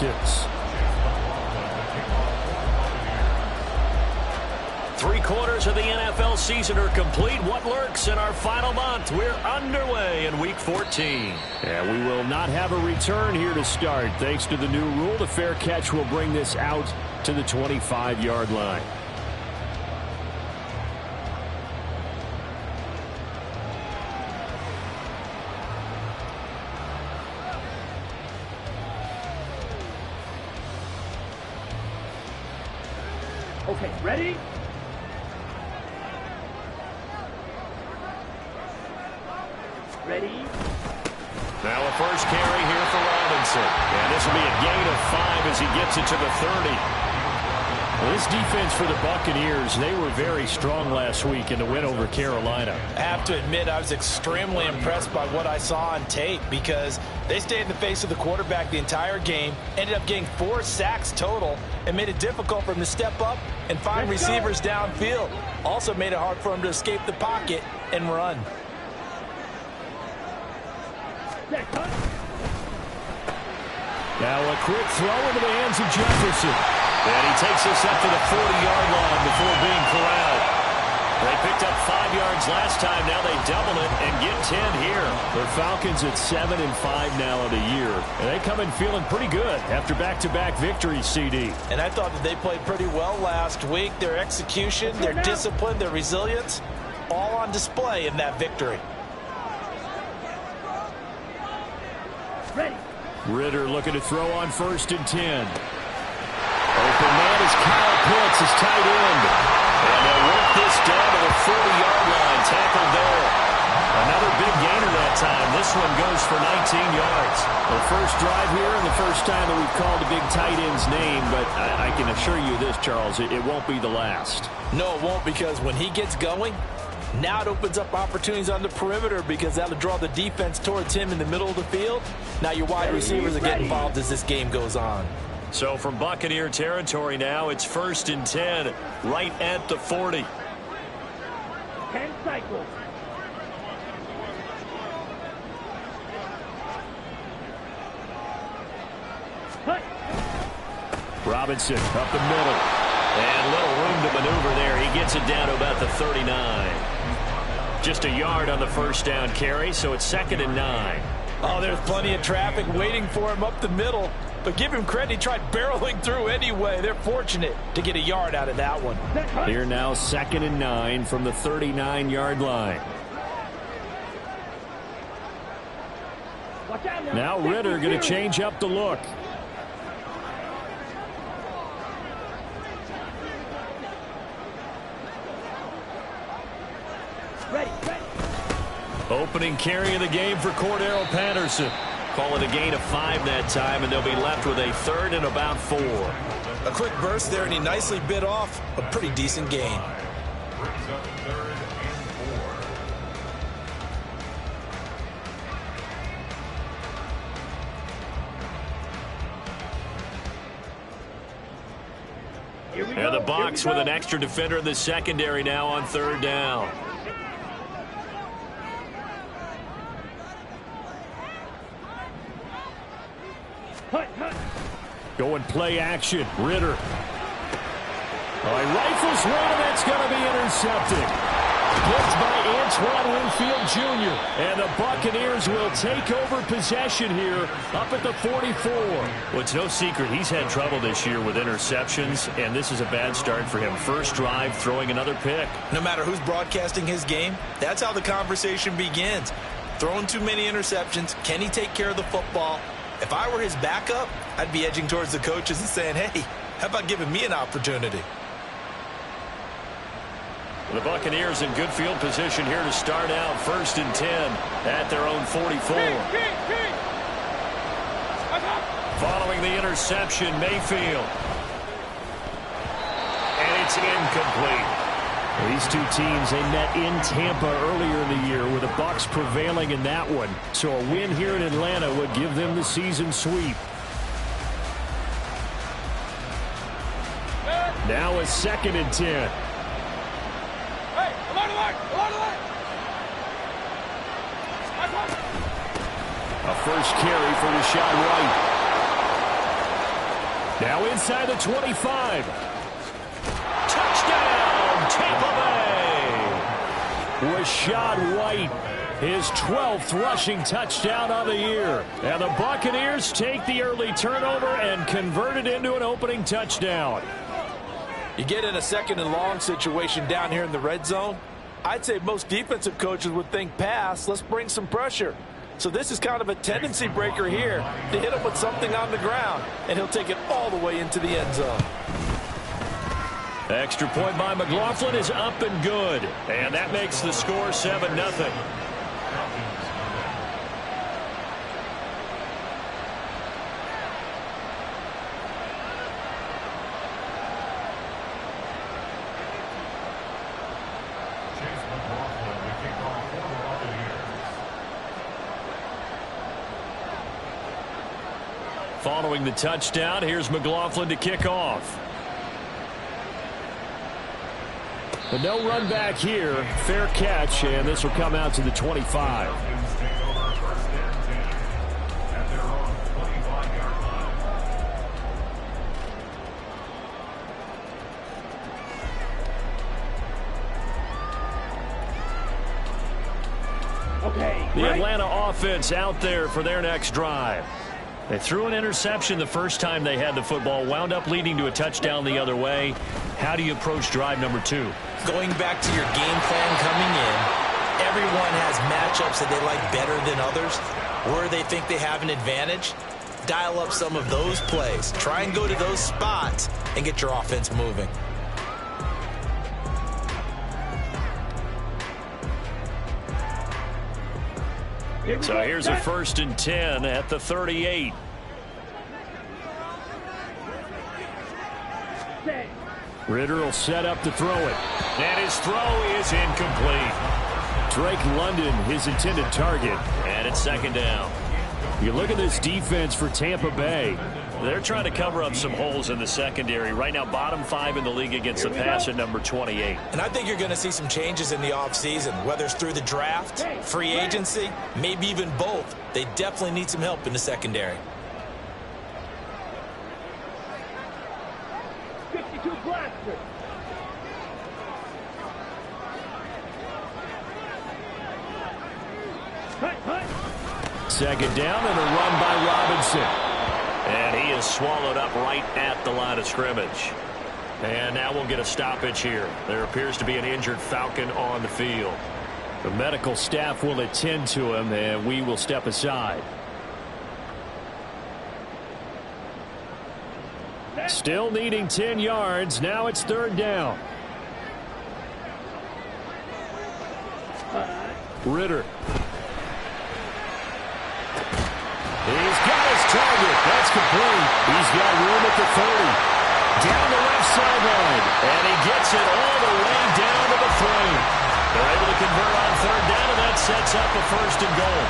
Falcons. 3/4 of the NFL season are complete. What lurks in our final month? We're underway in Week 14. And we will not have a return here to start. Thanks to the new rule, the fair catch will bring this out to the 25-yard line. Okay, ready? Ready? Now a first carry here for Robinson. And this will be a gain of 5 as he gets it to the 30. Well, this defense for the Buccaneers, they were very strong last week in the win over Carolina. I have to admit, I was extremely impressed by what I saw on tape because they stayed in the face of the quarterback the entire game, ended up getting 4 sacks total, and made it difficult for him to step up and find receivers downfield. Also made it hard for him to escape the pocket and run. Now a quick throw into the hands of Jefferson. And he takes us up to the 40-yard line before being corralled. They picked up 5 yards last time. Now they double it and get 10 here. The Falcons at 7-5 now of the year. And they come in feeling pretty good after back-to-back victories, CD. And I thought that they played pretty well last week. Their execution, their discipline, their resilience, all on display in that victory. Ready. Ritter looking to throw on 1st and 10. Open man is Kyle Pitts, his tight end. And they'll work this down to the 40-yard line. Tackled there. Another big gainer that time. This one goes for 19 yards. The first drive here and the first time that we've called a big tight end's name, but I can assure you this, Charles, it won't be the last. No, it won't, because when he gets going, now it opens up opportunities on the perimeter because that'll draw the defense towards him in the middle of the field. Now your wide receivers will get involved as this game goes on. So from Buccaneer territory now, it's 1st and 10, right at the 40. 10 cycles. Robinson up the middle. And little room to maneuver there. He gets it down to about the 39. Just a yard on the first down carry, so it's 2nd and 9. Oh, there's plenty of traffic waiting for him up the middle. But give him credit, he tried barreling through anyway. They're fortunate to get a yard out of that one. Here now 2nd and 9 from the 39-yard line. Now Ritter going to change up the look. Ready. Opening carry of the game for Cordero Patterson. Call it a gain of 5 that time, and they'll be left with a 3rd and about 4. A quick burst there, and he nicely bit off a pretty decent gain. And the box with an extra defender in the secondary now on 3rd down. Going play action. Ritter. He rifles one, and that's going to be intercepted. Picked by Antoine Winfield Jr. And the Buccaneers will take over possession here up at the 44. Well, it's no secret he's had trouble this year with interceptions, and this is a bad start for him. First drive, throwing another pick. No matter who's broadcasting his game, that's how the conversation begins. Throwing too many interceptions, can he take care of the football? If I were his backup, I'd be edging towards the coaches and saying, hey, how about giving me an opportunity? The Buccaneers in good field position here to start out 1st and 10 at their own 44. Following the interception, Mayfield. And it's incomplete. These two teams, they met in Tampa earlier in the year with the Bucs prevailing in that one. So a win here in Atlanta would give them the season sweep. Now a 2nd and 10. A first carry for Rashad White. Now inside the 25. Touchdown, Tampa Bay! Rachaad White, his 12th rushing touchdown on the year. And the Buccaneers take the early turnover and convert it into an opening touchdown. You get in a second and long situation down here in the red zone, I'd say most defensive coaches would think pass, let's bring some pressure. So this is kind of a tendency breaker here to hit him with something on the ground, and he'll take it all the way into the end zone. Extra point by McLaughlin is up and good. And that makes the score 7-0. Following the touchdown, here's McLaughlin to kick off. But no run back here. Fair catch, and this will come out to the 25. Okay. The right. Atlanta offense out there for their next drive. They threw an interception the first time they had the football, wound up leading to a touchdown the other way. How do you approach drive number 2? Going back to your game plan coming in, everyone has matchups that they like better than others. Where they think they have an advantage, dial up some of those plays. Try and go to those spots and get your offense moving. So here's a 1st and 10 at the 38. Ridder will set up to throw it. And his throw is incomplete. Drake London, his intended target. And it's 2nd down. You look at this defense for Tampa Bay. They're trying to cover up some holes in the secondary. Right now, bottom 5 in the league against the pass at number 28. And I think you're going to see some changes in the offseason, whether it's through the draft, free agency, maybe even both. They definitely need some help in the secondary. 52 blaster. Hut. 2nd down and a run by Robinson. And he is swallowed up right at the line of scrimmage. And now we'll get a stoppage here. There appears to be an injured Falcon on the field. The medical staff will attend to him, and we will step aside. Still needing 10 yards. Now it's 3rd down. Ridder. He's got his target. That's complete. He's got room at the 30. Down the left sideline. And he gets it all the way down to the 3. They're able to convert on 3rd down, and that sets up a 1st and goal.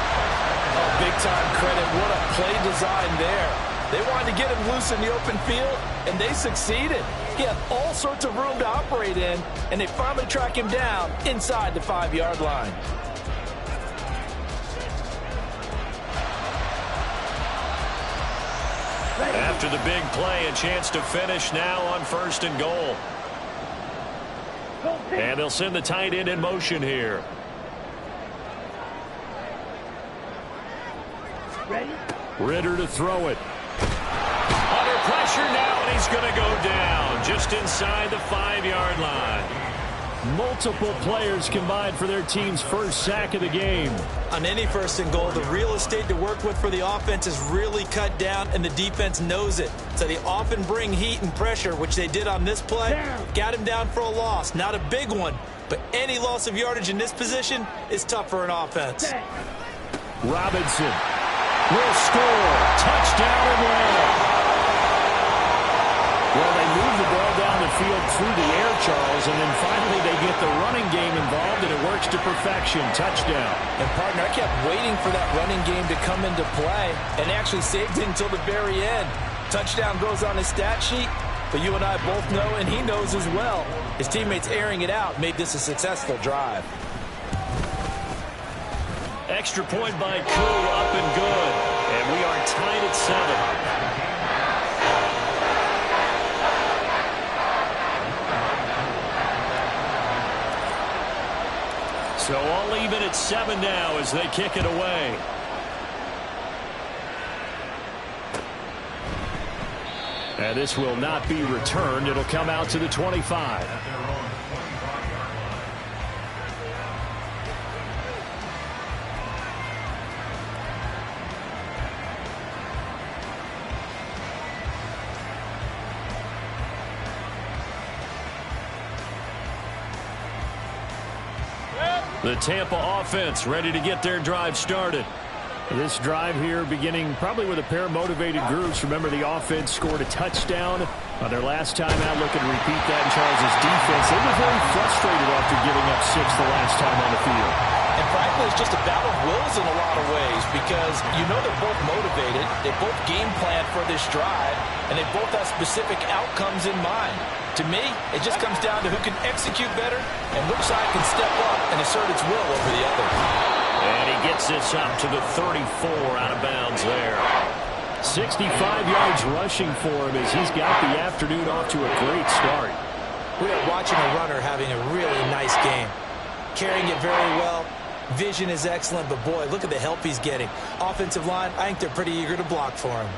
Oh, big-time credit. What a play design there. They wanted to get him loose in the open field, and they succeeded. He had all sorts of room to operate in, and they finally track him down inside the 5-yard line. After the big play, a chance to finish now on 1st and goal. And they'll send the tight end in motion here. Ready? Ridder to throw it. Under pressure now, and he's going to go down just inside the 5-yard line. Multiple players combined for their team's 1st sack of the game. On any 1st and goal, the real estate to work with for the offense is really cut down, and the defense knows it. So they often bring heat and pressure, which they did on this play. Got him down for a loss. Not a big one, but any loss of yardage in this position is tough for an offense. Robinson will score. Touchdown Atlanta. Well, they move the ball down the field through the air, Charles, and then finally they get the running game involved, and it works to perfection. Touchdown. And, partner, I kept waiting for that running game to come into play and actually saved it until the very end. Touchdown goes on his stat sheet, but you and I both know, and he knows as well, his teammates airing it out made this a successful drive. Extra point by Koo, up and good. And we are tied at 7. So all even at 7 now as they kick it away. And this will not be returned. It'll come out to the 25. The Tampa offense ready to get their drive started. This drive here beginning probably with a pair of motivated groups. Remember, the offense scored a touchdown on their last time out. Looking to repeat that in Charles' defense. They were very frustrated after giving up 6 the last time on the field. And frankly, it's just a battle of wills in a lot of ways because you know they're both motivated. They both game plan for this drive, and they both have specific outcomes in mind. To me, it just comes down to who can execute better and which side can step up and assert its will over the other. And he gets this up to the 34 out of bounds there. 65 yards rushing for him as he's got the afternoon off to a great start. We are watching a runner having a really nice game. Carrying it very well. Vision is excellent, but boy, look at the help he's getting. Offensive line, I think they're pretty eager to block for him.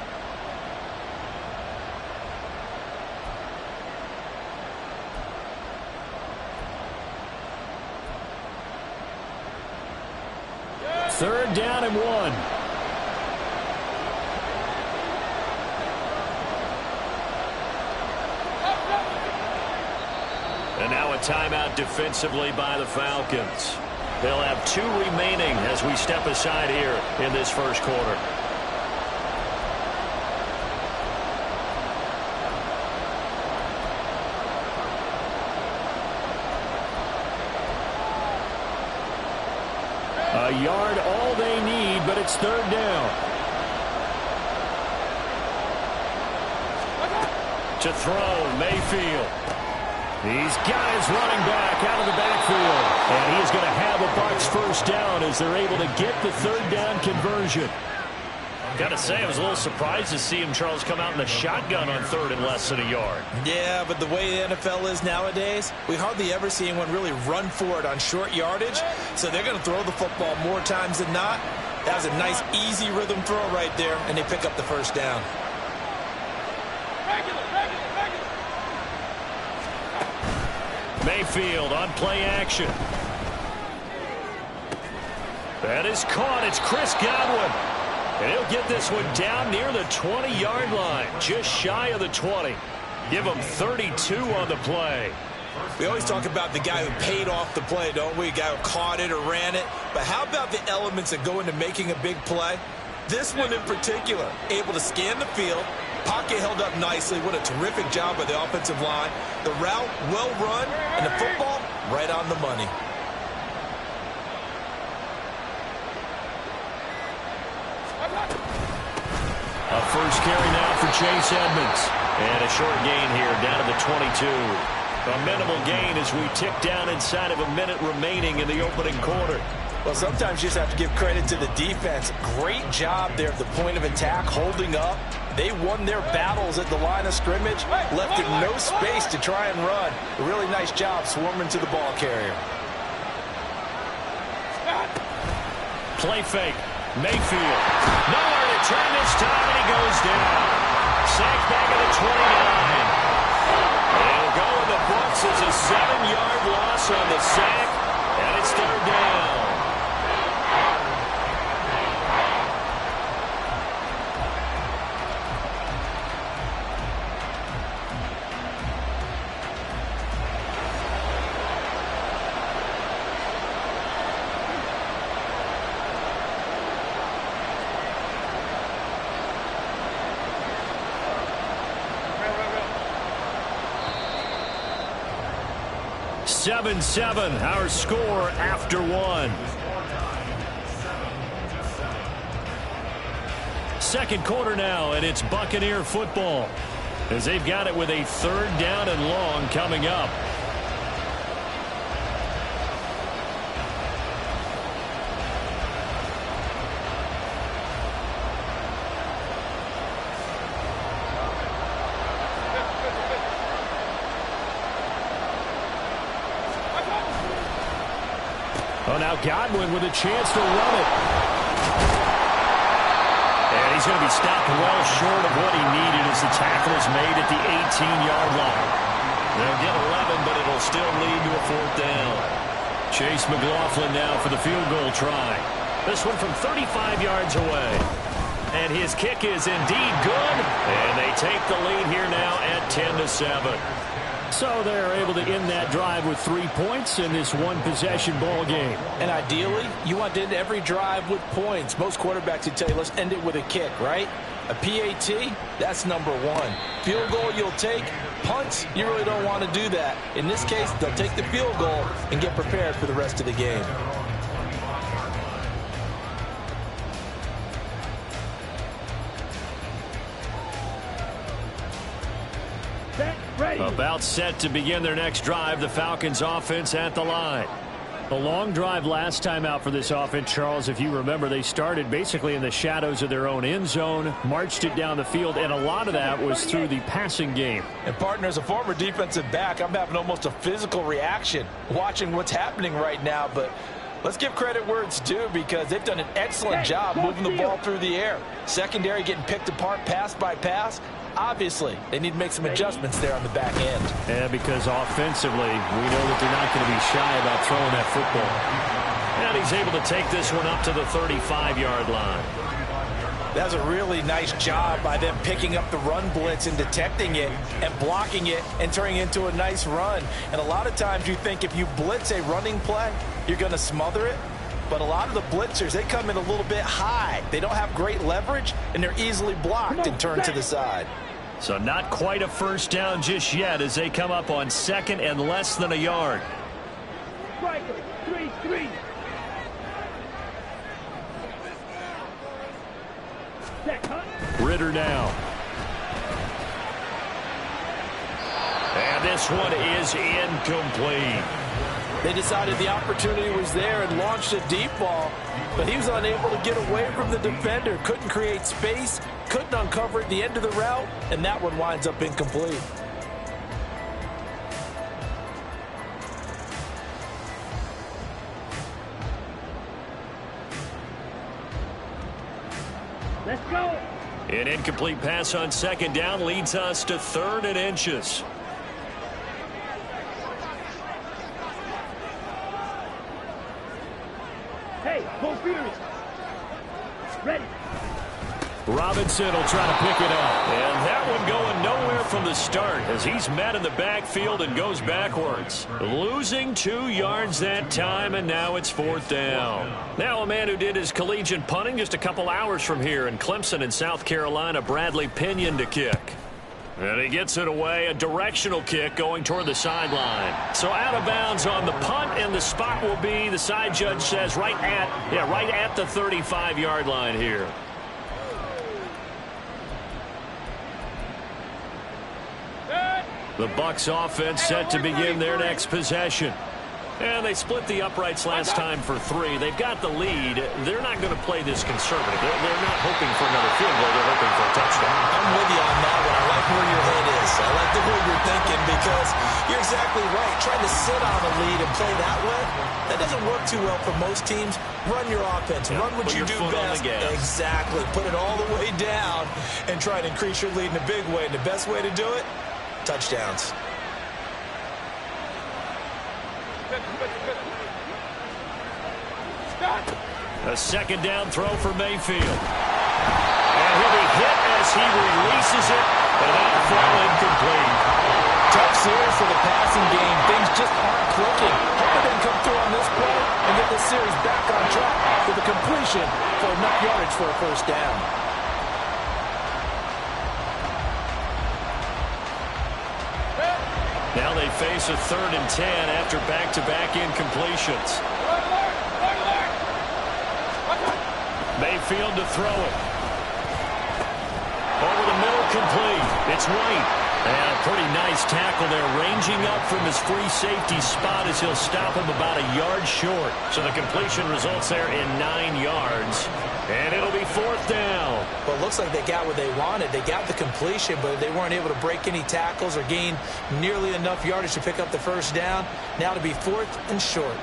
Third down and 1. And now a timeout defensively by the Falcons. They'll have 2 remaining as we step aside here in this first quarter. A yard all they need, but it's third down. To throw, Mayfield. He's got his running back out of the backfield. And he's going to have a Bucs first down as they're able to get the third down conversion. Got to say, I was a little surprised to see him, Charles, come out in the shotgun on third and less than a yard. Yeah, but the way the NFL is nowadays, we hardly ever see anyone really run for it on short yardage. So they're going to throw the football more times than not. That was a nice, easy rhythm throw right there, and they pick up the first down. Mayfield on play action. That is caught. It's Chris Godwin. And he'll get this one down near the 20-yard line, just shy of the 20. Give him 32 on the play. We always talk about the guy who paid off the play, don't we? The guy who caught it or ran it. But how about the elements that go into making a big play? This one in particular, able to scan the field, pocket held up nicely. What a terrific job by the offensive line. The route, well run, and the football, right on the money. A first carry now for Chase Edmonds. And a short gain here down to the 22. A minimal gain as we tick down inside of a minute remaining in the opening quarter. Well, sometimes you just have to give credit to the defense. Great job there at the point of attack, holding up. They won their battles at the line of scrimmage, left him no space to try and run. A really nice job swarming to the ball carrier. Play fake. Mayfield. Nowhere to turn this time, and he goes down. Sacked back at the 29. It'll go in the books as a 7-yard loss on the sack, and it's third down. Seven, our score after one. Second quarter now, and it's Buccaneer football as they've got it with a third down and long coming up. Oh, now Godwin with a chance to run it. And he's going to be stopped well short of what he needed as the tackle is made at the 18-yard line. They'll get 11, but it'll still lead to a 4th down. Chase McLaughlin now for the field goal try. This one from 35 yards away. And his kick is indeed good. And they take the lead here now at 10-7. So they're able to end that drive with 3 points in this one-possession ball game. And ideally, you want to end every drive with points. Most quarterbacks would tell you, let's end it with a kick, right? A PAT, that's number 1. Field goal you'll take. Punts, you really don't want to do that. In this case, they'll take the field goal and get prepared for the rest of the game. About set to begin their next drive, the Falcons offense at the line. A long drive last time out for this offense, Charles. If you remember, they started basically in the shadows of their own end zone, marched it down the field, and a lot of that was through the passing game. And, partner, as a former defensive back, I'm having almost a physical reaction watching what's happening right now. But let's give credit where it's due because they've done an excellent job moving the ball through the air. Secondary getting picked apart pass by pass. Obviously, they need to make some adjustments there on the back end. Yeah, because offensively, we know that they're not going to be shy about throwing that football. And he's able to take this one up to the 35-yard line. That was a really nice job by them picking up the run blitz and detecting it and blocking it and turning it into a nice run. And a lot of times you think if you blitz a running play, you're going to smother it. But a lot of the blitzers, they come in a little bit high. They don't have great leverage, and they're easily blocked and turned to the side. So not quite a first down just yet as they come up on 2nd and less than a yard. Striker, 3-3. Ritter now. And this one is incomplete. They decided the opportunity was there and launched a deep ball, but he was unable to get away from the defender. Couldn't create space, couldn't uncover at the end of the route, and that one winds up incomplete. Let's go. An incomplete pass on 2nd down leads us to 3rd and inches. Hey, Bo Fury. Ready. Robinson will try to pick it up. And that one going nowhere from the start as he's met in the backfield and goes backwards. Losing 2 yards that time, and now it's 4th down. Now a man who did his collegiate punting just a couple hours from here in Clemson in South Carolina, Bradley Pinion to kick. And he gets it away, a directional kick going toward the sideline. So out of bounds on the punt, and the spot will be, the side judge says, right at the 35-yard line here. The Bucs offense set to begin their next possession. And they split the uprights last time for 3. They've got the lead. They're not going to play this conservative. They're not hoping for another field goal. They're hoping for a touchdown. I'm with you on that one. I like where your head is. I like the way you're thinking because you're exactly right. Trying to sit on a lead and play that way, that doesn't work too well for most teams. Run your offense. Run what you do best. Exactly. Put it all the way down and try to increase your lead in a big way. And the best way to do it, touchdowns. A 2nd down throw for Mayfield. And he'll be hit as he releases it, and that'll fall incomplete. Tough series for the passing game. Things just aren't clicking. Hoping they can come through on this play and get this series back on track with a completion for enough yardage for a first down. Now they face a 3rd and 10 after back-to-back incompletions. Mayfield to throw it. Over the middle, complete. It's White. And a pretty nice tackle there, ranging up from his free safety spot as he'll stop him about a yard short. So the completion results there in 9 yards. And it'll be 4th down. Well, it looks like they got what they wanted. They got the completion, but they weren't able to break any tackles or gain nearly enough yardage to pick up the first down. Now to be 4th and short.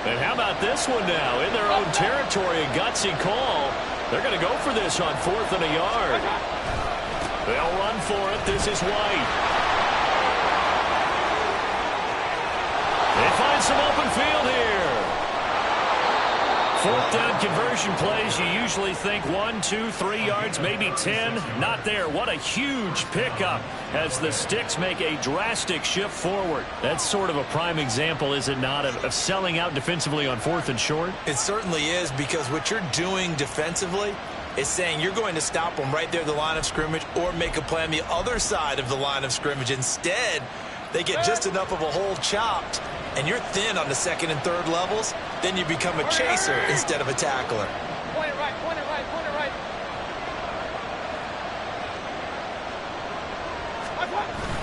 And how about this one now? In their own territory, a gutsy call. They're going to go for this on 4th and a yard. They'll run for it. This is White. They find some open field here. 4th down conversion plays, you usually think 1, 2, 3 yards, maybe 10. Not there. What a huge pickup as the Sticks make a drastic shift forward. That's sort of a prime example, is it not, of selling out defensively on 4th and short? It certainly is, because what you're doing defensively is saying you're going to stop them right there at the line of scrimmage or make a play on the other side of the line of scrimmage. Instead, they get just enough of a hole chopped, and you're thin on the 2nd and 3rd levels, then you become a chaser instead of a tackler. Point it right, point it right, point it right.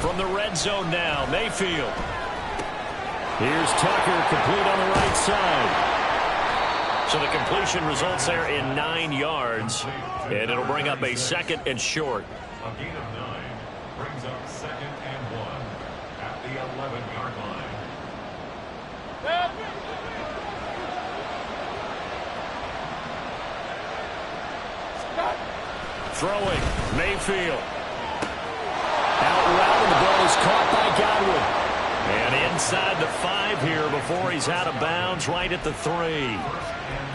From the red zone now, Mayfield. Here's Tucker, complete on the right side. So the completion results there in 9 yards, and it'll bring up a 2nd and short. A gain of 9 brings up 2nd and 1 at the 11-yard line. Throwing, Mayfield. Out route, and the ball is caught by Godwin. And inside the 5 here before he's out of bounds, right at the 3.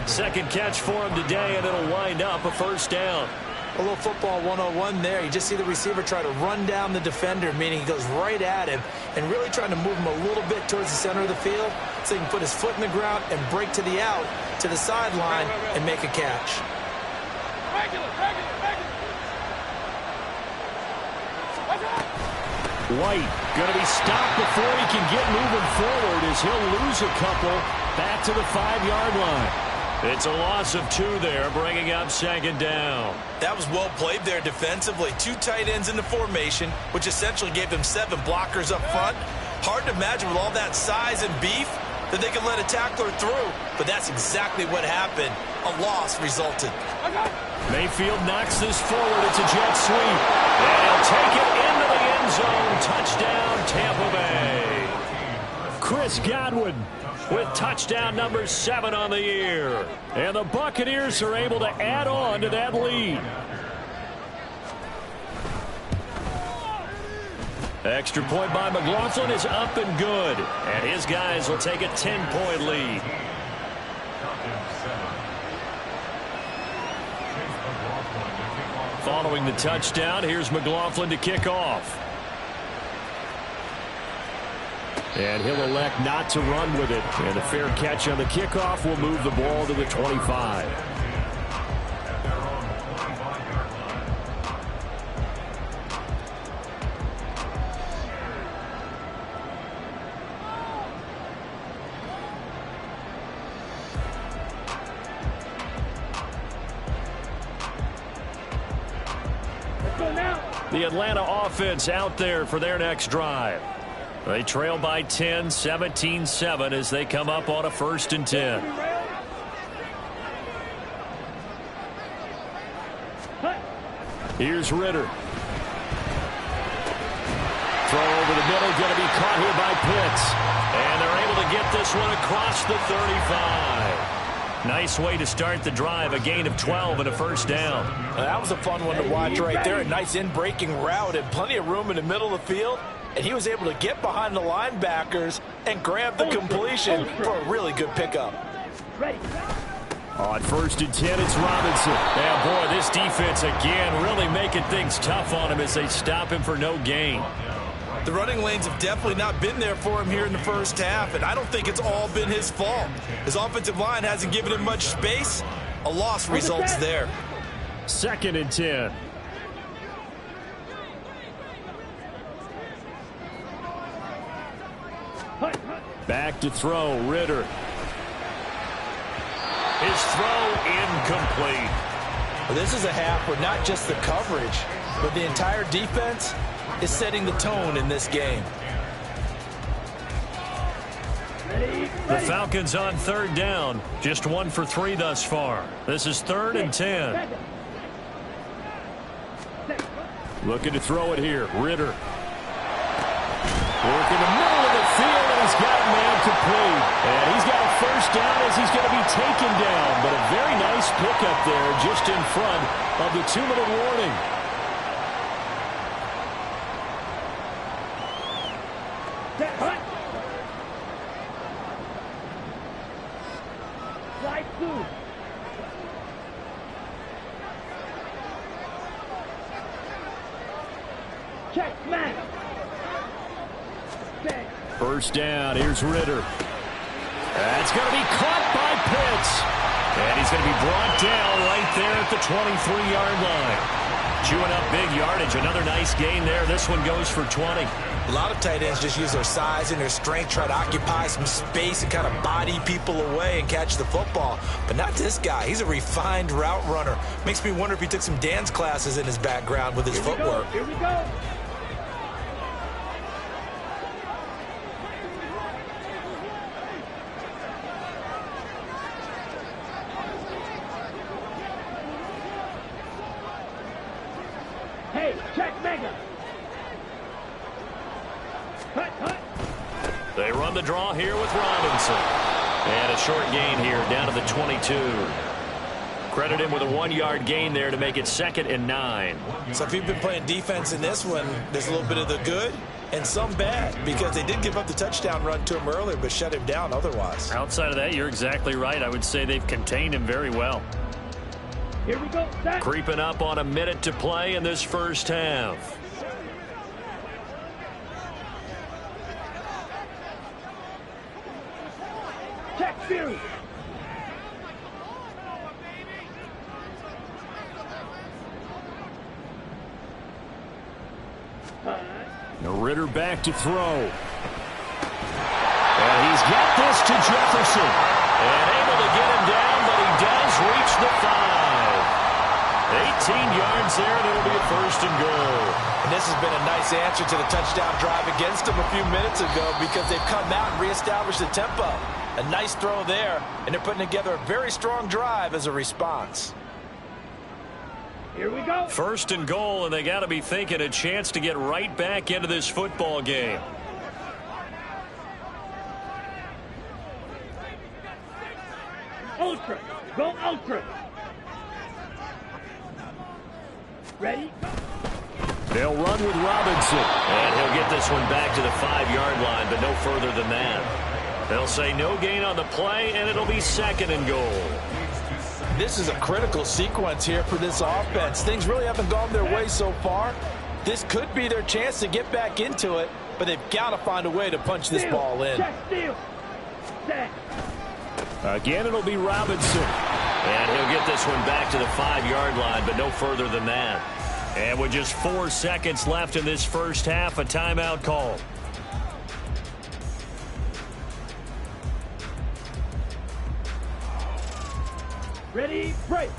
Second catch for him today, and it'll wind up a 1st down. A little football 101 there. You just see the receiver try to run down the defender, meaning he goes right at him and really trying to move him a little bit towards the center of the field so he can put his foot in the ground and break to the out, to the sideline, and make a catch. White going to be stopped before he can get moving forward as he'll lose a couple back to the 5-yard line. It's a loss of 2 there, bringing up 2nd down. That was well played there defensively. 2 tight ends in the formation, which essentially gave them 7 blockers up front. Hard to imagine with all that size and beef that they could let a tackler through, but that's exactly what happened. A loss resulted. Mayfield knocks this forward. It's a jet sweep. And he'll take it into the end zone. Touchdown, Tampa Bay. Chris Godwin with touchdown number 7 on the year. And the Buccaneers are able to add on to that lead. Extra point by McLaughlin is up and good. And his guys will take a 10-point lead. Following the touchdown, here's McLaughlin to kick off. And he'll elect not to run with it. And a fair catch on the kickoff will move the ball to the 25. The Atlanta offense out there for their next drive. They trail by 10, 17-7 as they come up on a 1st and 10. Here's Ritter. Throw over the middle, going to be caught here by Pitts. And they're able to get this one across the 35. Nice way to start the drive, a gain of 12 and a 1st down. That was a fun one to watch right there. A nice in-breaking route and plenty of room in the middle of the field. And he was able to get behind the linebackers and grab the completion for a really good pickup. On 1st and 10, it's Robinson. Yeah, boy, this defense again really making things tough on him as they stop him for no gain. The running lanes have definitely not been there for him here in the 1st half, and I don't think it's all been his fault. His offensive line hasn't given him much space. A loss results there. 2nd and 10. Back to throw, Ritter. His throw incomplete. Well, this is a half where not just the coverage, but the entire defense is setting the tone in this game. The Falcons on 3rd down. Just 1 for 3 thus far. This is 3rd and 10. Looking to throw it here. Ritter. Working the middle of the field, and he's got a man complete. And he's got a first down as he's going to be taken down. But a very nice pickup there just in front of the 2-minute warning. First down, here's Ritter. That's going to be caught by Pitts. And he's going to be brought down right there at the 23-yard line. Chewing up big yardage. Another nice gain there. This one goes for 20. A lot of tight ends just use their size and their strength, try to occupy some space and kind of body people away and catch the football. But not this guy. He's a refined route runner. Makes me wonder if he took some dance classes in his background with his footwork. Here we go. Hey, check Mega. They run the draw here with Robinson. And a short gain here down to the 22. Credit him with a 1-yard gain there to make it 2nd and 9. So if you've been playing defense in this one, there's a little bit of the good and some bad, because they did give up the touchdown run to him earlier but shut him down otherwise. Outside of that, you're exactly right. I would say they've contained him very well. Here we go. Set. Creeping up on a minute to play in this first half. Check Fury. Now Ritter back to throw. And he's got this to Jefferson. And able to get him down, but he does reach the 5. 18 yards there, and it'll be a 1st and goal. And this has been a nice answer to the touchdown drive against them a few minutes ago, because they've come out and reestablished the tempo. A nice throw there, and they're putting together a very strong drive as a response. Here we go. 1st and goal, and they got to be thinking a chance to get right back into this football game. Ultra. Go Ultra. Ready? They'll run with Robinson. And he'll get this one back to the 5-yard line, but no further than that. They'll say no gain on the play, and it'll be 2nd and goal. This is a critical sequence here for this offense. Things really haven't gone their way so far. This could be their chance to get back into it, but they've got to find a way to punch this ball in. Check steal. Set. Again, it'll be Robinson. And he'll get this one back to the 5-yard line, but no further than that. And with just 4 seconds left in this first half, a timeout call. Ready, break.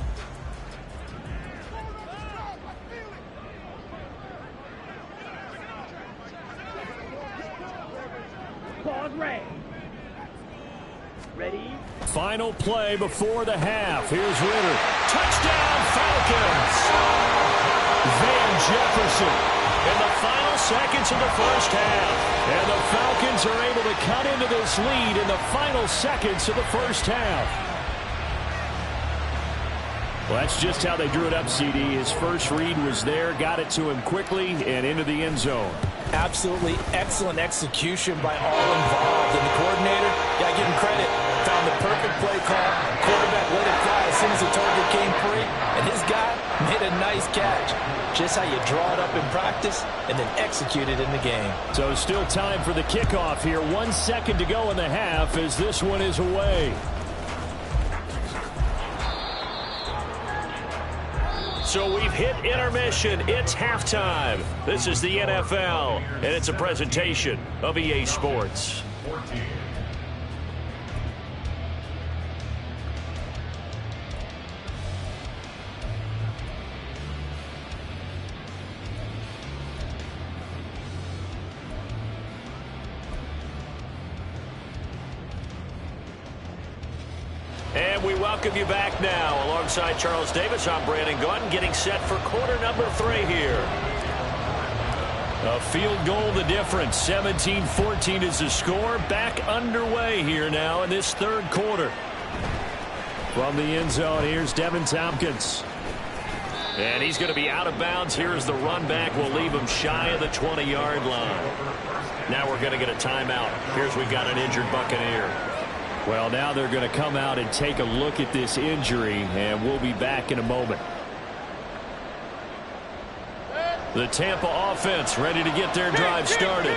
Pause, Ray. Ready. Final play before the half. Here's Ritter. Touchdown, Falcons! Van Jefferson in the final seconds of the first half. And the Falcons are able to cut into this lead in the final seconds of the first half. Well, that's just how they drew it up, CD. His first read was there, got it to him quickly, and into the end zone. Absolutely excellent execution by all involved. And the coordinator, got to give him credit, found the perfect play call. Quarterback let it fly as soon as the target came free, and his guy made a nice catch. Just how you draw it up in practice and then execute it in the game. So still time for the kickoff here. 1 second to go in the half as this one is away. So we've hit intermission. It's halftime. This is the NFL, and it's a presentation of EA Sports. 14. And we welcome you back now. Alongside Charles Davis, I'm Brandon Gaudin, getting set for quarter number 3 here. A field goal the difference. 17-14 is the score. Back underway here now in this third quarter. From the end zone, here's Devin Tompkins. And he's going to be out of bounds. Here's the run back. We'll leave him shy of the 20-yard line. Now we're going to get a timeout. Here's we've got an injured Buccaneer. Well, now they're going to come out and take a look at this injury, and we'll be back in a moment. The Tampa offense ready to get their drive started.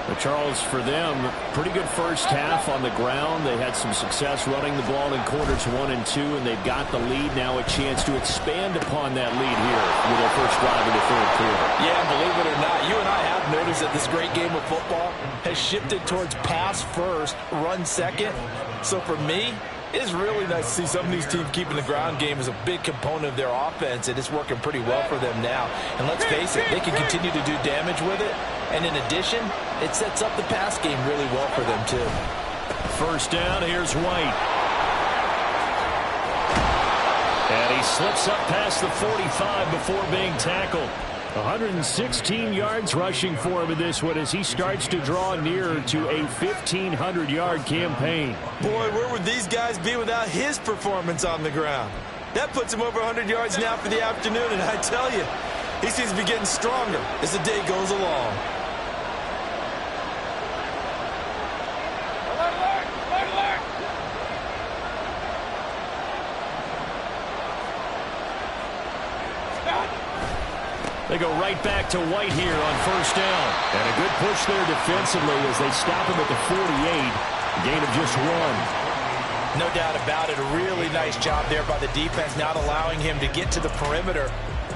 But Charles, for them, pretty good first half on the ground. They had some success running the ball in quarters 1 and 2, and they've got the lead. Now a chance to expand upon that lead here with their first drive in the third quarter. Yeah, believe it or not, you and I have noticed that this great game of football has shifted towards pass first, run second. So for me, it's really nice to see some of these teams keeping the ground game as a big component of their offense, and it's working pretty well for them now. And let's face it, they can continue to do damage with it. And in addition, it sets up the pass game really well for them, too. First down, here's White. And he slips up past the 45 before being tackled. 116 yards rushing for him in this one as he starts to draw nearer to a 1,500-yard campaign. Boy, where would these guys be without his performance on the ground? That puts him over 100 yards now for the afternoon, and I tell you, he seems to be getting stronger as the day goes along. They go right back to White here on first down. And a good push there defensively as they stop him at the 48. Gain of just 1. No doubt about it. A really nice job there by the defense, not allowing him to get to the perimeter.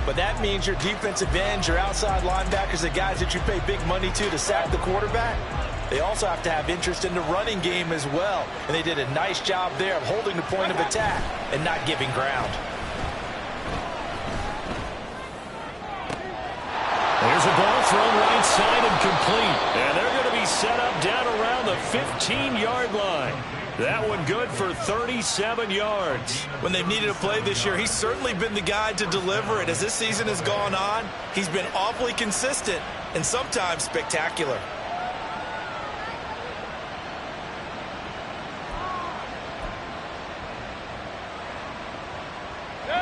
But that means your defensive ends, your outside linebackers, the guys that you pay big money to sack the quarterback, they also have to have interest in the running game as well. And they did a nice job there of holding the point of attack and not giving ground. There's a ball thrown right side and complete. And they're going to be set up down around the 15-yard line. That one good for 37 yards. When they've needed a play this year, he's certainly been the guy to deliver it. As this season has gone on, he's been awfully consistent and sometimes spectacular.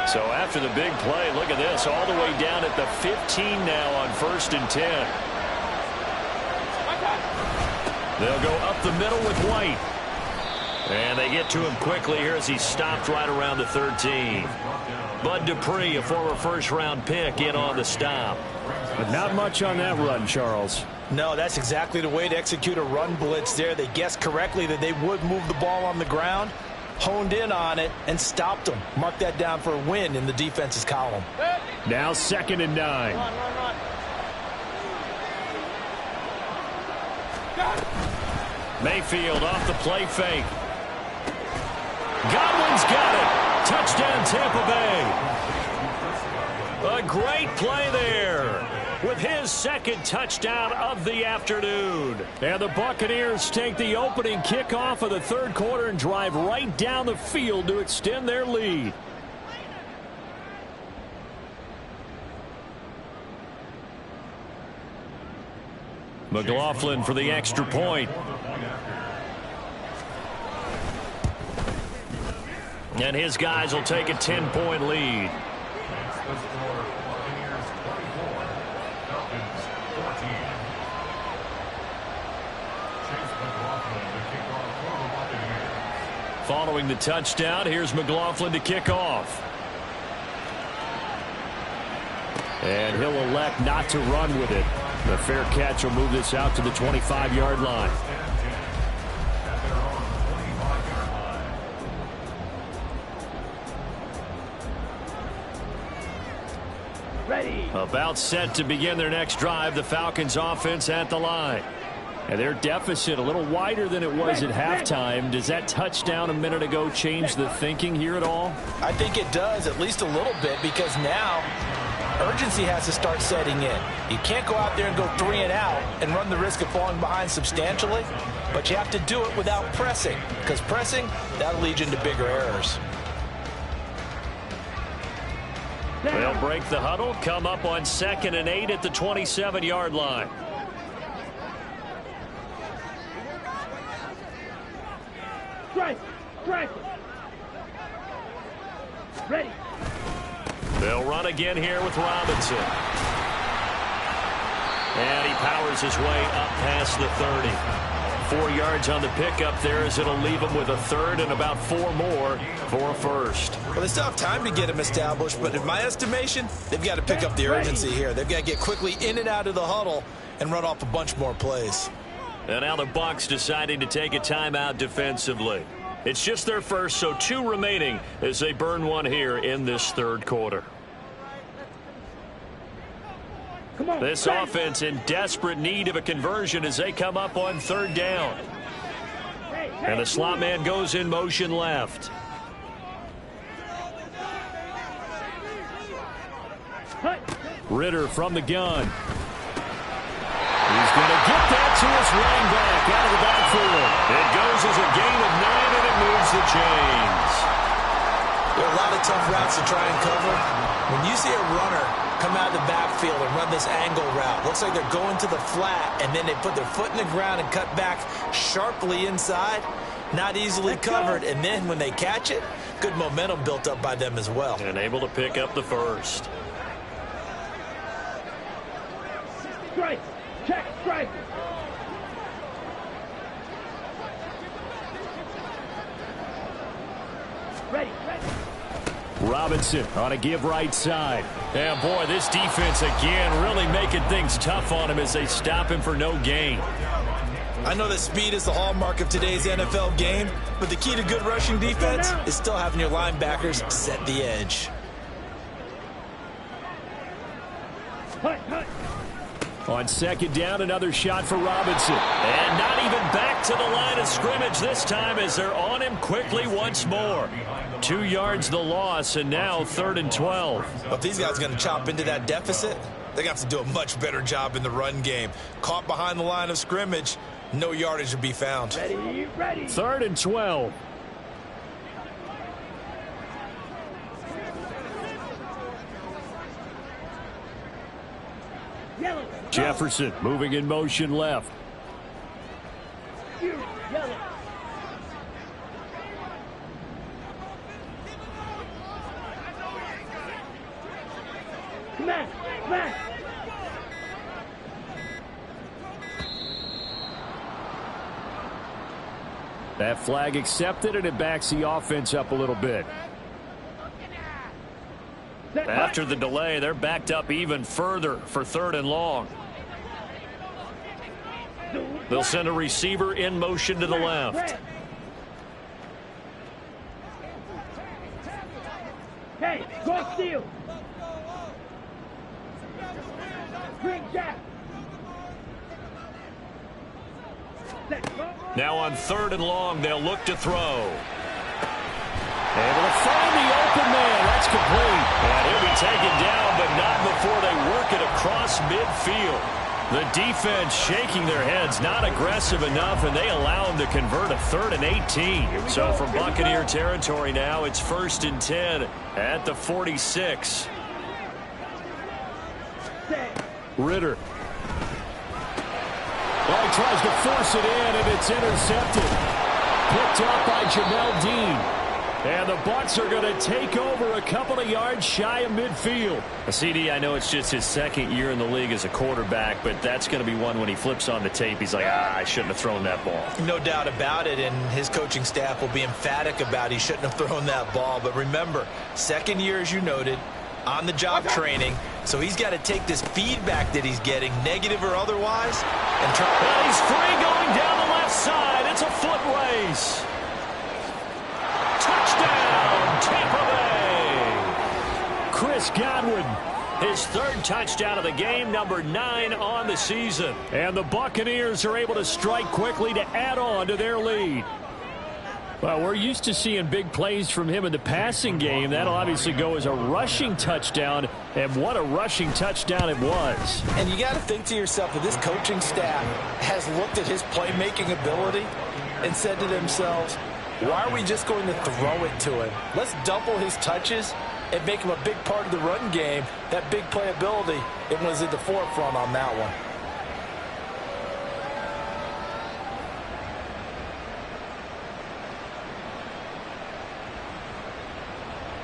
So after the big play, look at this, all the way down at the 15 now on 1st and 10. They'll go up the middle with White. And they get to him quickly here as he's stopped right around the 13. Bud Dupree, a former first-round pick, in on the stop. But not much on that run, Charles. No, that's exactly the way to execute a run blitz there. They guessed correctly that they would move the ball on the ground, honed in on it, and stopped them. Mark that down for a win in the defense's column. Now 2nd and 9. Run. Mayfield off the play fake. Godwin's got it. Touchdown, Tampa Bay. A great play there with his second touchdown of the afternoon. And the Buccaneers take the opening kickoff of the third quarter and drive right down the field to extend their lead. McLaughlin for the extra point. And his guys will take a 10-point lead. Following the touchdown, here's McLaughlin to kick off. And he'll elect not to run with it. The fair catch will move this out to the 25-yard line. Ready. About set to begin their next drive, the Falcons offense at the line. And their deficit a little wider than it was at halftime. Does that touchdown a minute ago change the thinking here at all? I think it does, at least a little bit, because now urgency has to start setting in. You can't go out there and go 3 and out and run the risk of falling behind substantially, but you have to do it without pressing, because pressing, that'll lead you into bigger errors. They'll break the huddle, come up on 2nd and 8 at the 27-yard line. Strike. Ready. They'll run again here with Robinson. And he powers his way up past the 30. 4 yards on the pickup there as it'll leave him with a third and about 4 more for a first. Well, they still have time to get him established, but in my estimation, they've got to pick up the urgency here. They've got to get quickly in and out of the huddle and run off a bunch more plays. And now the Bucs deciding to take a timeout defensively. It's just their first, so 2 remaining as they burn one here in this third quarter. This offense in desperate need of a conversion as they come up on 3rd down. And the slot man goes in motion left. Ritter from the gun. He's going to get that to his running back out of the backfield. It goes as a gain of 9, and it moves the chains. There are a lot of tough routes to try and cover. When you see a runner come out of the backfield and run this angle route, looks like they're going to the flat, and then they put their foot in the ground and cut back sharply inside. Not easily covered, and then when they catch it, good momentum built up by them as well. And able to pick up the first. Strike. Check. Strike. Ready. Robinson on a give right side. And boy, this defense again really making things tough on him as they stop him for no gain. I know that speed is the hallmark of today's NFL game, but the key to good rushing defense is still having your linebackers set the edge. On 2nd down, another shot for Robinson. And not even back to the line of scrimmage this time as they're on him quickly once more. 2 yards the loss, and now 3rd and 12. If these guys are going to chop into that deficit, they're going to have to do a much better job in the run game. Caught behind the line of scrimmage, no yardage to be found. Ready. 3rd and 12. Yellow. Jefferson moving in motion left. Yellow. Come on. That flag accepted, and it backs the offense up a little bit. After the delay, they're backed up even further for 3rd and long. They'll send a receiver in motion to the left. Hey, go steal. Bring Jack. Now on 3rd and long, they'll look to throw. Able to find the open man. That's complete. And he'll be taken down, but not before they work it across midfield. The defense shaking their heads, not aggressive enough, and they allow him to convert a 3rd and 18. So from Buccaneer territory now, it's 1st and 10 at the 46. Ritter. Well, he tries to force it in, and it's intercepted. Picked up by Jamel Dean. And the Bucs are going to take over a couple of yards shy of midfield. CD, I know it's just his 2nd year in the league as a quarterback, but that's going to be one when he flips on the tape. He's like, I shouldn't have thrown that ball. No doubt about it, and his coaching staff will be emphatic about he shouldn't have thrown that ball. But remember, 2nd year, as you noted, on-the-job training, so he's got to take this feedback that he's getting, negative or otherwise, and try. Well, he's free going down the left side. It's a foot race. Touchdown, Tampa Bay. Chris Godwin, his 3rd touchdown of the game, number 9 on the season. And the Buccaneers are able to strike quickly to add on to their lead. Well, we're used to seeing big plays from him in the passing game. That'll obviously go as a rushing touchdown, and what a rushing touchdown it was. And you got to think to yourself that this coaching staff has looked at his playmaking ability and said to themselves, why are we just going to throw it to him? Let's double his touches and make him a big part of the run game. That big playability, it was at the forefront on that one.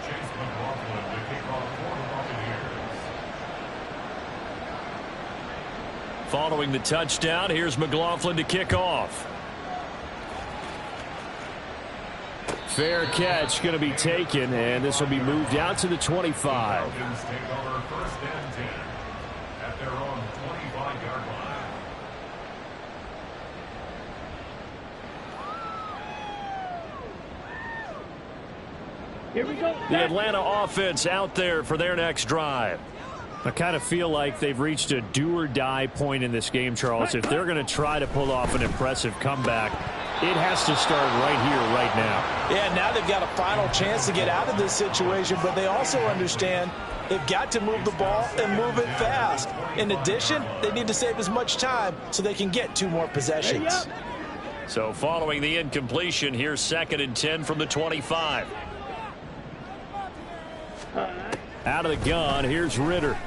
Chase McLaughlin to kick off for the Buccaneers. Following the touchdown, here's McLaughlin to kick off. Fair catch going to be taken, and this will be moved out to the 25. Falcons take over 1st and 10 at their own 25-yard line. Here we go. The Atlanta offense out there for their next drive. I kind of feel like they've reached a do-or-die point in this game, Charles. If they're going to try to pull off an impressive comeback, it has to start right here, right now. Yeah, now they've got a final chance to get out of this situation, but they also understand they've got to move the ball and move it fast. In addition, they need to save as much time so they can get 2 more possessions. So following the incompletion, here's 2nd and 10 from the 25. Out of the gun, here's Ritter.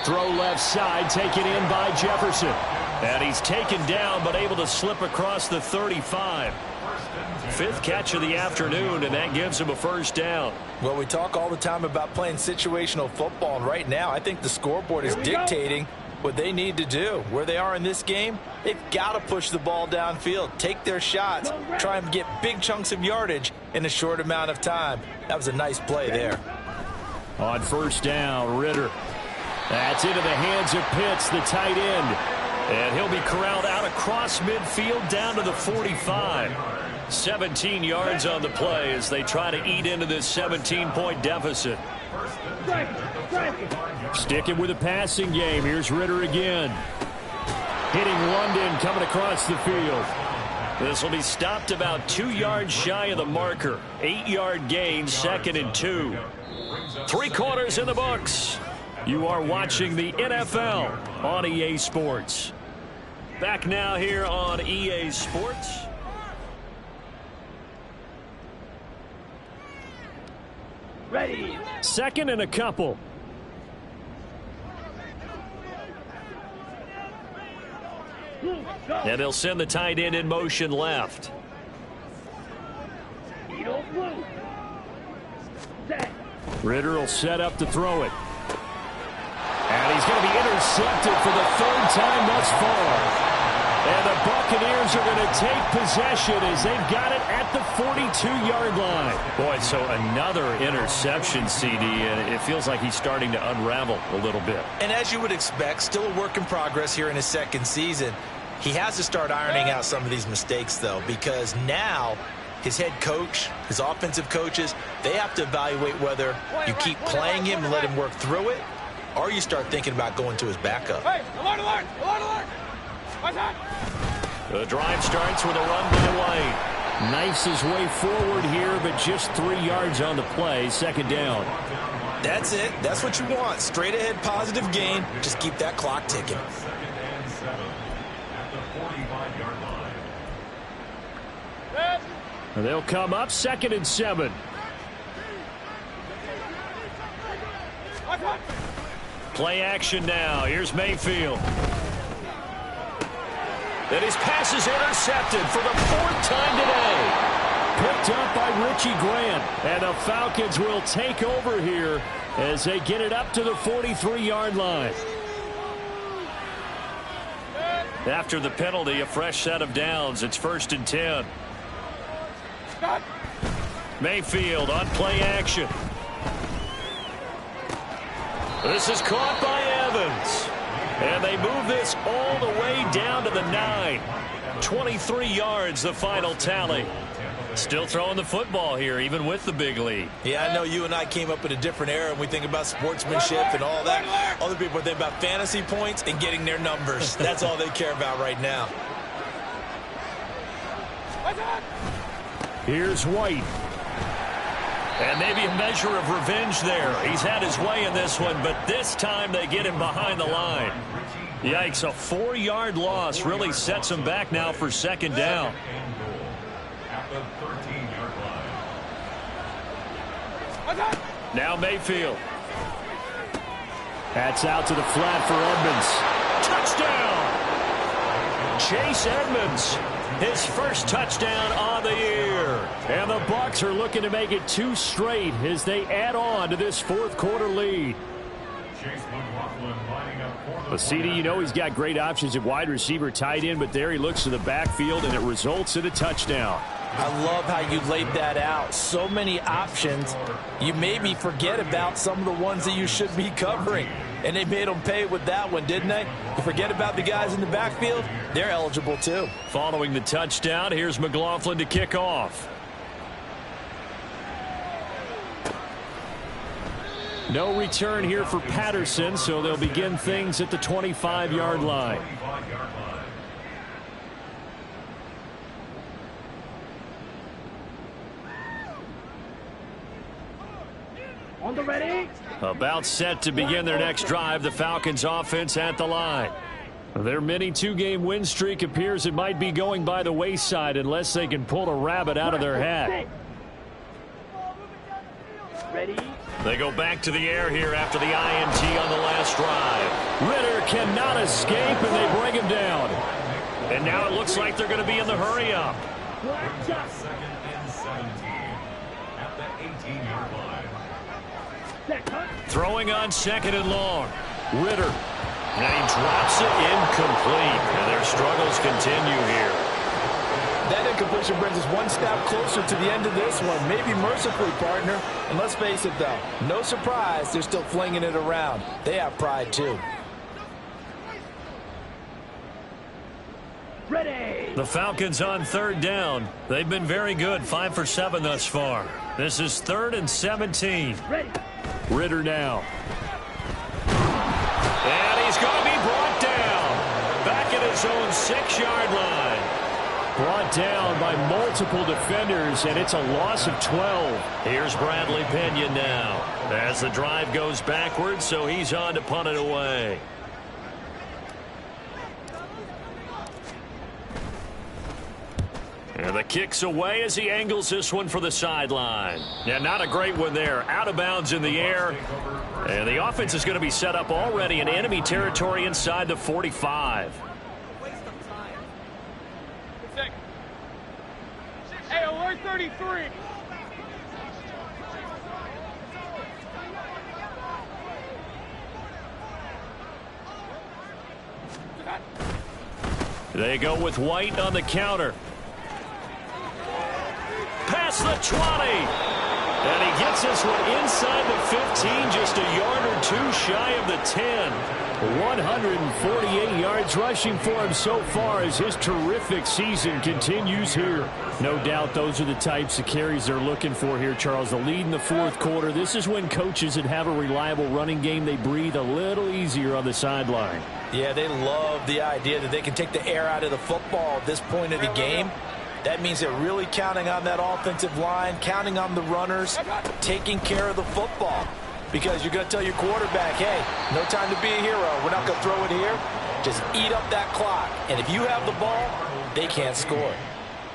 Throw left side, taken in by Jefferson. And he's taken down, but able to slip across the 35. 5th catch of the afternoon, and that gives him a 1st down. Well, we talk all the time about playing situational football, and right now I think the scoreboard is dictating what they need to do. Where they are in this game, they've got to push the ball downfield, take their shots, try and get big chunks of yardage in a short amount of time. That was a nice play there. On 1st down, Ritter. That's into the hands of Pitts, the tight end. And he'll be corralled out across midfield down to the 45. 17 yards on the play as they try to eat into this 17-point deficit. Sticking with the passing game. Here's Ritter again. Hitting London coming across the field. This will be stopped about 2 yards shy of the marker. 8-yard gain, 2nd and 2. 3 quarters in the books. You are watching the NFL on EA Sports. Back now here on EA Sports. Ready. 2nd and a couple. And they'll send the tight end in motion left. Ritter will set up to throw it. And he's going to be intercepted for the 3rd time thus far. And the Buccaneers are going to take possession as they've got it at the 42-yard line. Boy, so another interception, CD, and it feels like he's starting to unravel a little bit. And as you would expect, still a work in progress here in his 2nd season. He has to start ironing out some of these mistakes, though, because now his head coach, his offensive coaches, they have to evaluate whether you keep playing him and let him work through it, or you start thinking about going to his backup. Hey, alert, alert, alert, alert. The drive starts with a run by White. Knifes his way forward here, but just 3 yards on the play. 2nd down. That's it. That's what you want. Straight ahead positive gain. Just keep that clock ticking. 2nd and 7 at the 45-yard line. They'll come up 2nd and 7. Play action now. Here's Mayfield. And his pass is intercepted for the 4th time today. Picked up by Richie Grant. And the Falcons will take over here as they get it up to the 43-yard line. After the penalty, a fresh set of downs. It's 1st and 10. Mayfield on play action. This is caught by Evans. And they move this all the way down to the 9. 23 yards, the final tally. Still throwing the football here, even with the big lead. Yeah, I know you and I came up in a different era and we think about sportsmanship and all that. Other people think about fantasy points and getting their numbers. That's all they care about right now. Here's White. And maybe a measure of revenge there. He's had his way in this one, but this time they get him behind the line. Yikes, a 4-yard loss really sets him back now for 2nd down. At the 13-yard line. Now Mayfield. That's out to the flat for Edmonds. Touchdown! Chase Edmonds, his first touchdown on the year. And the Bucs are looking to make it 2 straight as they add on to this fourth quarter lead. Well, CD, you know he's got great options at wide receiver, tight end, but there he looks to the backfield, and it results in a touchdown. I love how you laid that out. So many options. You maybe forget about some of the ones that you should be covering. And they made them pay with that one, didn't they? You forget about the guys in the backfield, they're eligible too. Following the touchdown, here's McLaughlin to kick off. No return here for Patterson, so they'll begin things at the 25-yard line. On the ready. About set to begin their next drive, the Falcons offense at the line. Their mini 2-game win streak appears it might be going by the wayside unless they can pull a rabbit out of their hat. Ready. They go back to the air here after the INT on the last drive. Ritter cannot escape, and they bring him down. And now it looks like they're going to be in the hurry-up. Second and 17 at the 18-yard line. Throwing on second and long. Ritter. And he drops it incomplete. And their struggles continue here. That incompletion brings us one step closer to the end of this one. Maybe mercifully, partner. And let's face it, though, no surprise, they're still flinging it around. They have pride, too. Ready. The Falcons on 3rd down. They've been very good, 5 for 7 thus far. This is 3rd and 17. Ready. Ritter now. And he's going to be brought down. Back at his own 6-yard line. Brought down by multiple defenders, and it's a loss of 12. Here's Bradley Pinion now as the drive goes backwards, so he's on to punt it away. And the kick's away as he angles this one for the sideline. Yeah, not a great one there. Out of bounds in the air. And the offense is going to be set up already in enemy territory inside the 45. Hey, alert 33. They go with White on the counter. Past the 20. And he gets this one inside the 15, just a yard or two shy of the 10. 148 yards rushing for him so far as his terrific season continues here. No doubt those are the types of carries they're looking for here, Charles. The lead in the fourth quarter. This is when coaches that have a reliable running game, they breathe a little easier on the sideline. Yeah, they love the idea that they can take the air out of the football at this point of the game. That means they're really counting on that offensive line, counting on the runners, taking care of the football. Because you're going to tell your quarterback, hey, no time to be a hero. We're not going to throw it here. Just eat up that clock. And if you have the ball, they can't score.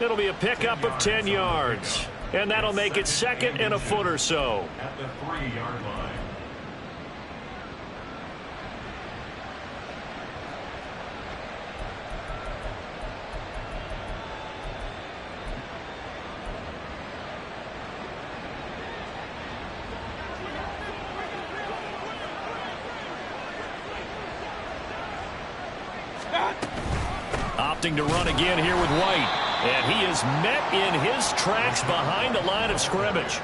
It'll be a pickup of 10 yards. And that'll make it 2nd and a foot or so. At the 3-yard line. Opting to run again here with White. And he is met in his tracks behind the line of scrimmage.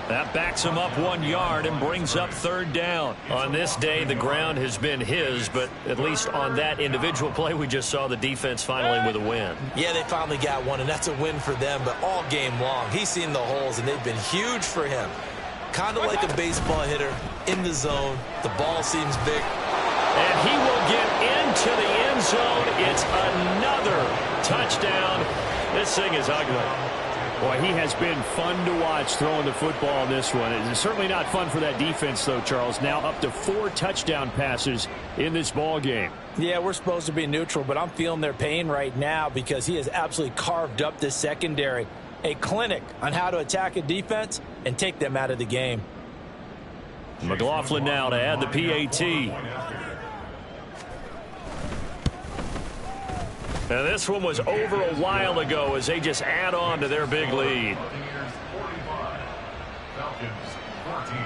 That backs him up 1 yard and brings up 3rd down. On this day, the ground has been his, but at least on that individual play, we just saw the defense finally with a win. Yeah, they finally got one, and that's a win for them, but all game long, he's seen the holes, and they've been huge for him. Kind of like a baseball hitter in the zone. The ball seems big. And he will get into the end zone. It's another touchdown. This thing is ugly. Boy, he has been fun to watch throwing the football in this one. It's certainly not fun for that defense, though, Charles. Now up to 4 touchdown passes in this ball game. Yeah, we're supposed to be neutral, but I'm feeling their pain right now because he has absolutely carved up this secondary. A clinic on how to attack a defense and take them out of the game. McLaughlin now to add the PAT. And this one was over a while ago as they just add on to their big lead. Buccaneers 45, Falcons 14.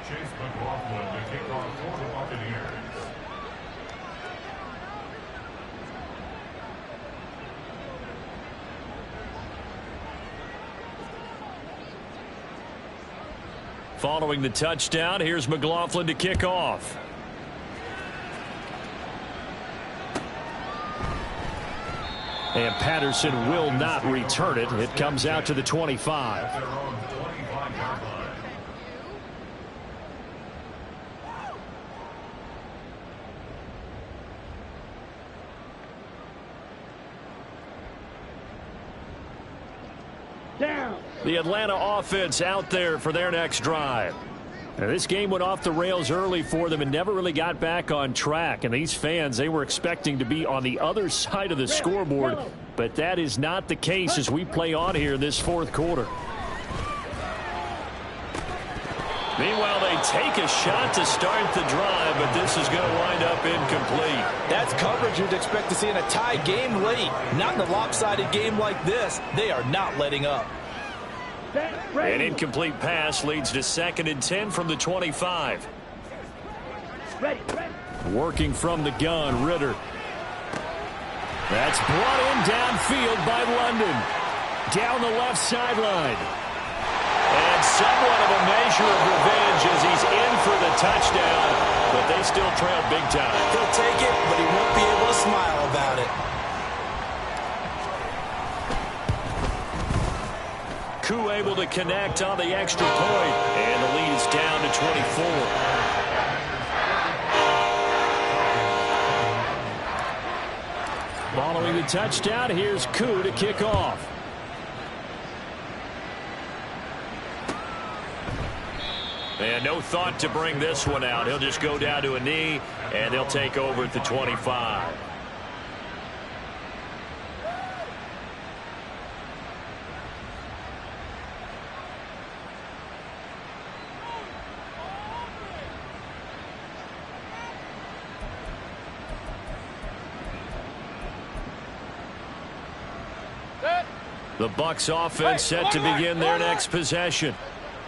Chase McLaughlin to kick off for the Buccaneers. Following the touchdown, here's McLaughlin to kick off. And Patterson will not return it. It comes out to the 25. At their own 25-yard line. Down. The Atlanta offense out there for their next drive. Now, this game went off the rails early for them and never really got back on track. And these fans, they were expecting to be on the other side of the scoreboard. But that is not the case as we play on here in this fourth quarter. Meanwhile, they take a shot to start the drive, but this is going to wind up incomplete. That's coverage you'd expect to see in a tie game late. Not in a lopsided game like this. They are not letting up. An incomplete pass leads to 2nd and 10 from the 25. Ready. Working from the gun, Ritter. That's brought in downfield by London. Down the left sideline. And somewhat of a measure of revenge as he's in for the touchdown, but they still trail big time. He'll take it, but he won't be able to smile about it. Koo able to connect on the extra point, and the lead is down to 24. Following the touchdown, here's Koo to kick off. And no thought to bring this one out. He'll just go down to a knee, and they'll take over at the 25. The Bucs offense set to begin their next possession.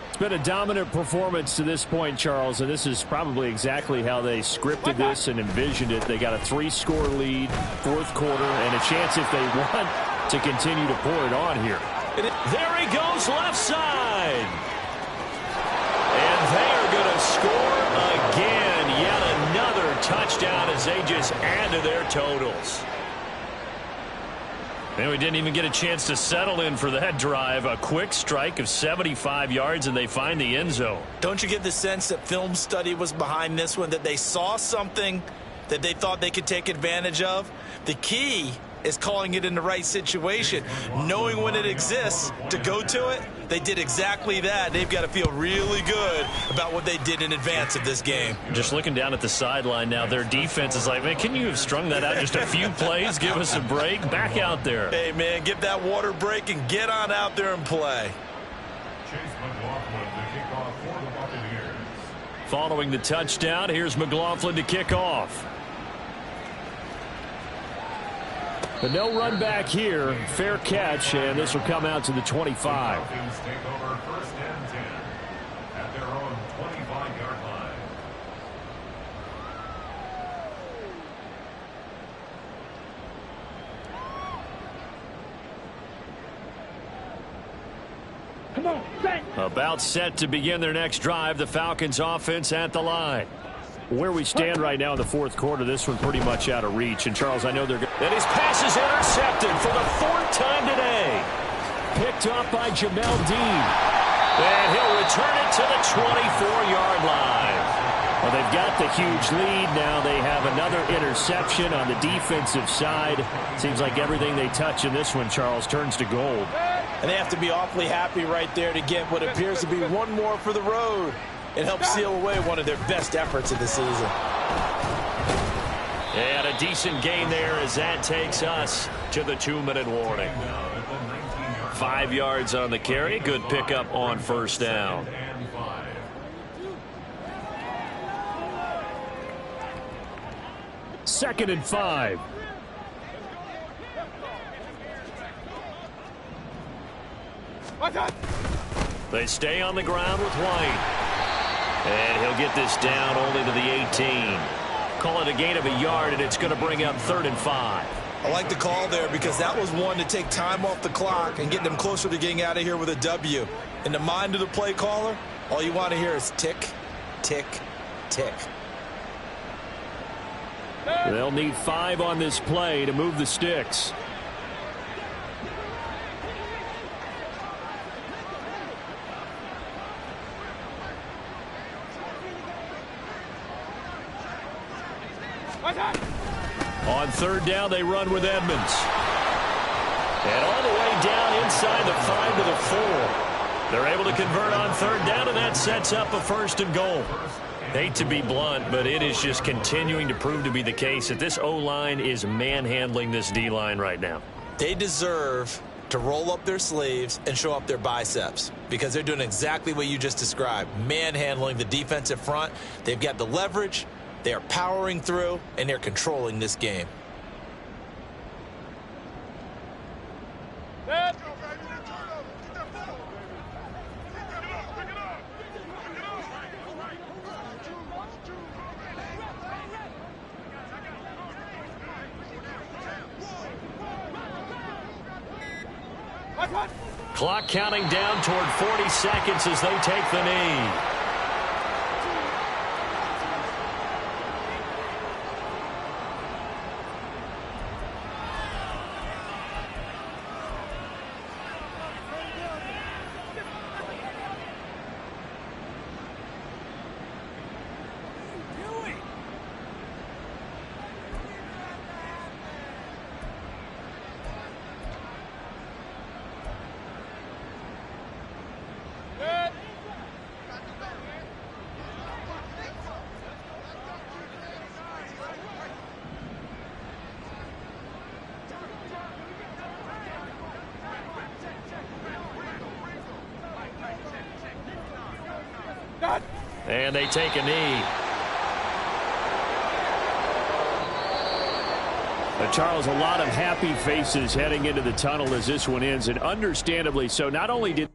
It's been a dominant performance to this point, Charles, and this is probably exactly how they scripted this and envisioned it. They got a 3-score lead, fourth quarter, and a chance if they want to continue to pour it on here. There he goes, left side. And they are going to score again. Yet another touchdown as they just add to their totals. And we didn't even get a chance to settle in for that drive. A quick strike of 75 yards, and they find the end zone. Don't you get the sense that film study was behind this one, that they saw something that they thought they could take advantage of? The key is calling it in the right situation, knowing when it exists to go to it. They did exactly that. They've got to feel really good about what they did in advance of this game. Just looking down at the sideline now, their defense is like, man, can you have strung that out just a few plays? Give us a break. Back out there. Hey, man, get that water break and get on out there and play. Chase McLaughlin to kick off for the Buccaneers. Following the touchdown, here's McLaughlin to kick off. But no run back here. Fair catch, and this will come out to the 25. Falcons take over 1st and 10 at their own 25-yard line. Come on, set. About set to begin their next drive. The Falcons offense at the line. Where we stand right now in the fourth quarter, this one pretty much out of reach. And, Charles, I know they're good. And his pass is intercepted for the 4th time today. Picked up by Jamel Dean. And he'll return it to the 24-yard line. Well, they've got the huge lead. Now they have another interception on the defensive side. Seems like everything they touch in this one, Charles, turns to gold. And they have to be awfully happy right there to get what appears to be one more for the road. It helps seal away one of their best efforts of the season. And a decent gain there as that takes us to the 2-minute warning. 5 yards on the carry. Good pickup on first down. Second and 5. They stay on the ground with White. And he'll get this down only to the 18. Call it a gain of a yard, and it's going to bring up 3rd and 5. I like the call there because that was one to take time off the clock and get them closer to getting out of here with a W. In the mind of the play caller, all you want to hear is tick, tick, tick. They'll need 5 on this play to move the sticks. On 3rd down, they run with Edmonds. And all the way down inside the 5 to the 4. They're able to convert on 3rd down, and that sets up a 1st and goal. Hate to be blunt, but it is just continuing to prove to be the case that this O-line is manhandling this D-line right now. They deserve to roll up their sleeves and show up their biceps because they're doing exactly what you just described, manhandling the defensive front. They've got the leverage. They are powering through, and they're controlling this game. Clock counting down toward 40 seconds as they take the knee. And they take a knee. Charles, a lot of happy faces heading into the tunnel as this one ends, and understandably so. Not only did